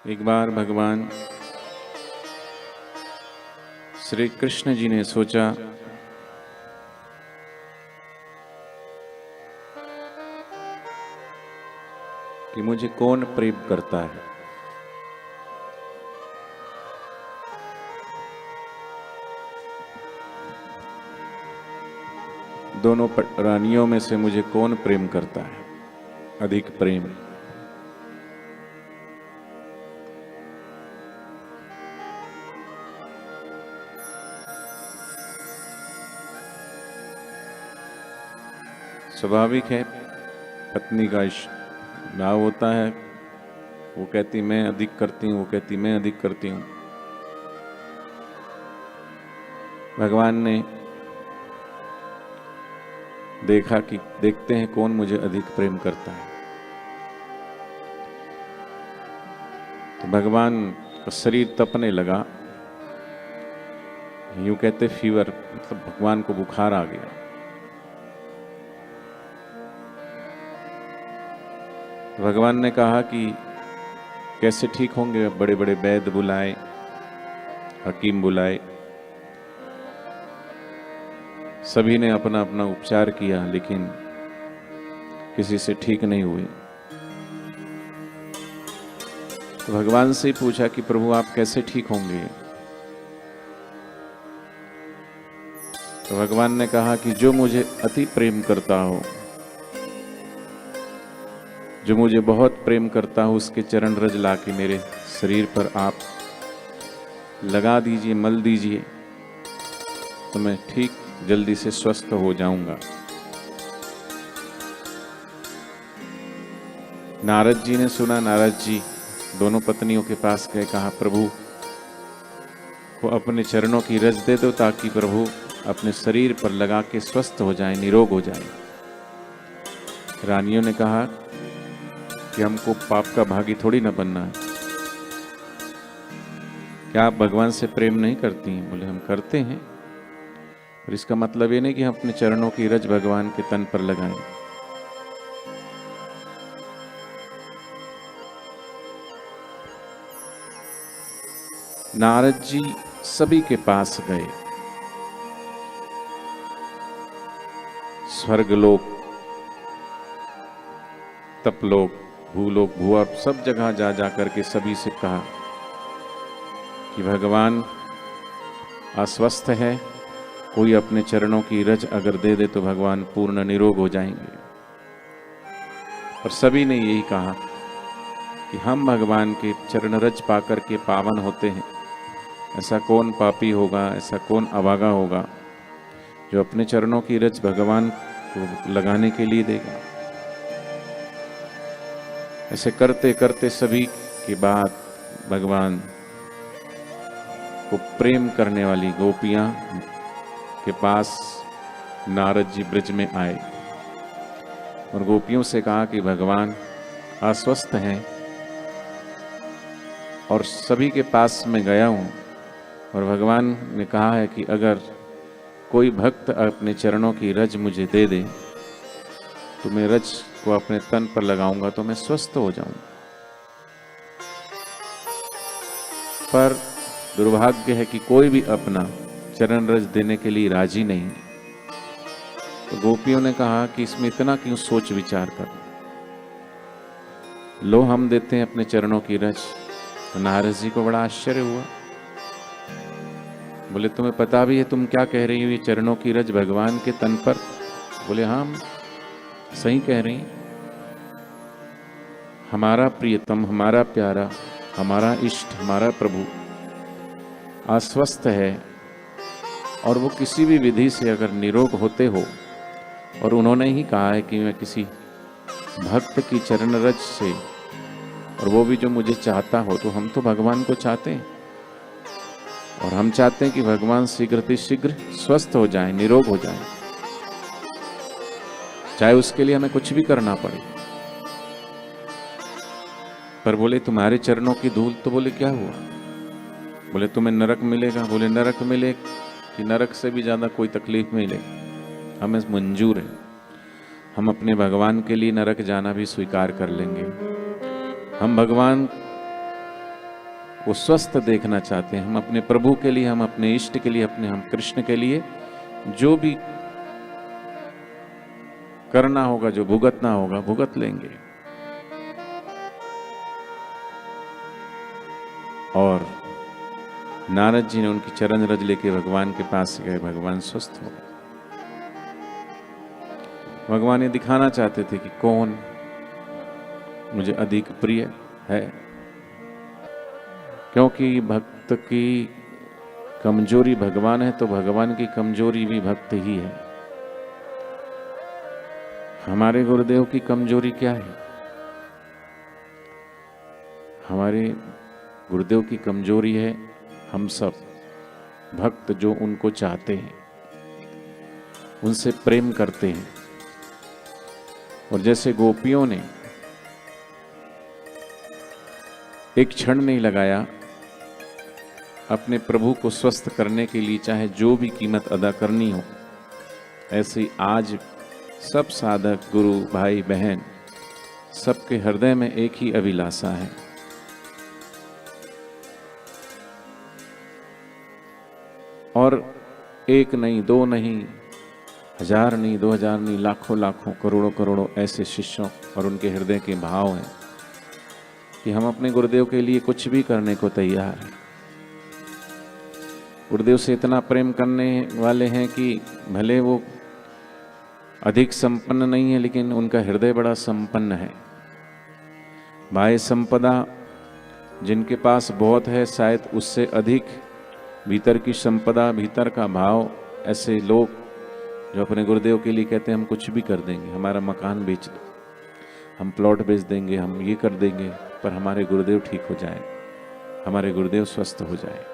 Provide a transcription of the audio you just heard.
एक बार भगवान श्री कृष्ण जी ने सोचा कि मुझे कौन प्रेम करता है। दोनों रानियों में से मुझे कौन प्रेम करता है, अधिक प्रेम। स्वाभाविक है, पत्नी का भाव होता है। वो कहती मैं अधिक करती हूँ, वो कहती मैं अधिक करती हूँ। भगवान ने देखा कि देखते हैं कौन मुझे अधिक प्रेम करता है। तो भगवान का शरीर तपने लगा। यूं कहते फीवर, मतलब भगवान को बुखार आ गया। तो भगवान ने कहा कि कैसे ठीक होंगे। बड़े बड़े वैद्य बुलाए, हकीम बुलाए, सभी ने अपना अपना उपचार किया, लेकिन किसी से ठीक नहीं हुए। तो भगवान से पूछा कि प्रभु आप कैसे ठीक होंगे। तो भगवान ने कहा कि जो मुझे अति प्रेम करता हो, जो मुझे बहुत प्रेम करता हो, उसके चरण रज लाके मेरे शरीर पर आप लगा दीजिए, मल दीजिए, तो मैं ठीक जल्दी से स्वस्थ हो जाऊंगा। नारद जी ने सुना। नारद जी दोनों पत्नियों के पास गए, कहा प्रभु को अपने चरणों की रज दे दो ताकि प्रभु अपने शरीर पर लगा के स्वस्थ हो जाए, निरोग हो जाए। रानियों ने कहा कि हमको पाप का भागी थोड़ी ना बनना है। क्या आप भगवान से प्रेम नहीं करती हैं? बोले हम करते हैं, पर इसका मतलब ये नहीं कि हम अपने चरणों की रज भगवान के तन पर लगाएं। नारद जी सभी के पास गए। स्वर्गलोक, तपलोक, भूलोक, भूअर्क, सब जगह जा जा करके सभी से कहा कि भगवान अस्वस्थ है, कोई अपने चरणों की रज अगर दे दे तो भगवान पूर्ण निरोग हो जाएंगे। और सभी ने यही कहा कि हम भगवान के चरण रज पाकर के पावन होते हैं। ऐसा कौन पापी होगा, ऐसा कौन अभागा होगा जो अपने चरणों की रज भगवान को लगाने के लिए देगा। ऐसे करते करते सभी के बाद भगवान को प्रेम करने वाली गोपियां के पास नारद जी ब्रज में आए और गोपियों से कहा कि भगवान अस्वस्थ हैं और सभी के पास में गया हूं, और भगवान ने कहा है कि अगर कोई भक्त अपने चरणों की रज मुझे दे दे तो मैं रज को अपने तन पर लगाऊंगा तो मैं स्वस्थ हो जाऊंगा। पर दुर्भाग्य है कि कोई भी अपना चरण रज देने के लिए राजी नहीं। तो गोपियों ने कहा कि इसमें इतना क्यों सोच विचार कर, लो हम देते हैं अपने चरणों की रज। तो नारद जी को बड़ा आश्चर्य हुआ। बोले तुम्हें पता भी है तुम क्या कह रही हो, ये चरणों की रज भगवान के तन पर? बोले हाँ सही कह रही। हमारा प्रियतम, हमारा प्यारा, हमारा इष्ट, हमारा प्रभु अस्वस्थ है और वो किसी भी विधि से अगर निरोग होते हो, और उन्होंने ही कहा है कि मैं किसी भक्त की चरण रज से, और वो भी जो मुझे चाहता हो, तो हम तो भगवान को चाहते हैं और हम चाहते हैं कि भगवान शीघ्र स्वस्थ हो जाए, निरोग हो जाए, चाहे उसके लिए हमें कुछ भी करना पड़े। पर बोले तुम्हारे चरणों की धूल, तो बोले क्या हुआ? बोले तुम्हें नरक मिलेगा। बोले नरक मिले कि नरक से भी ज्यादा कोई तकलीफ मिले, हमें मंजूर है। हम अपने भगवान के लिए नरक जाना भी स्वीकार कर लेंगे। हम भगवान वो स्वस्थ देखना चाहते हैं। हम अपने प्रभु के लिए, हम अपने इष्ट के लिए, हम कृष्ण के लिए जो भी करना होगा, जो भुगतना होगा, भुगत लेंगे। और नारद जी ने उनकी चरण रज लेके भगवान के पास गए। भगवान स्वस्थ हो गए। भगवान ये दिखाना चाहते थे कि कौन मुझे अधिक प्रिय है, क्योंकि भक्त की कमजोरी भगवान है, तो भगवान की कमजोरी भी भक्त ही है। हमारे गुरुदेव की कमजोरी क्या है? हमारे गुरुदेव की कमजोरी है हम सब भक्त जो उनको चाहते हैं, उनसे प्रेम करते हैं। और जैसे गोपियों ने एक क्षण नहीं लगाया अपने प्रभु को स्वस्थ करने के लिए, चाहे जो भी कीमत अदा करनी हो, ऐसे आज सब साधक, गुरु, भाई, बहन, सबके हृदय में एक ही अभिलाषा है, और एक नहीं, दो नहीं, हजार नहीं, 2000 नहीं, लाखों लाखों, करोड़ों करोड़ों ऐसे शिष्यों और उनके हृदय के भाव हैं कि हम अपने गुरुदेव के लिए कुछ भी करने को तैयार हैं। गुरुदेव से इतना प्रेम करने वाले हैं कि भले वो अधिक संपन्न नहीं है, लेकिन उनका हृदय बड़ा संपन्न है। बाह्य संपदा जिनके पास बहुत है, शायद उससे अधिक भीतर की संपदा, भीतर का भाव, ऐसे लोग जो अपने गुरुदेव के लिए कहते हैं हम कुछ भी कर देंगे, हमारा मकान बेच दो, हम प्लॉट बेच देंगे, हम ये कर देंगे, पर हमारे गुरुदेव ठीक हो जाए, हमारे गुरुदेव स्वस्थ हो जाए।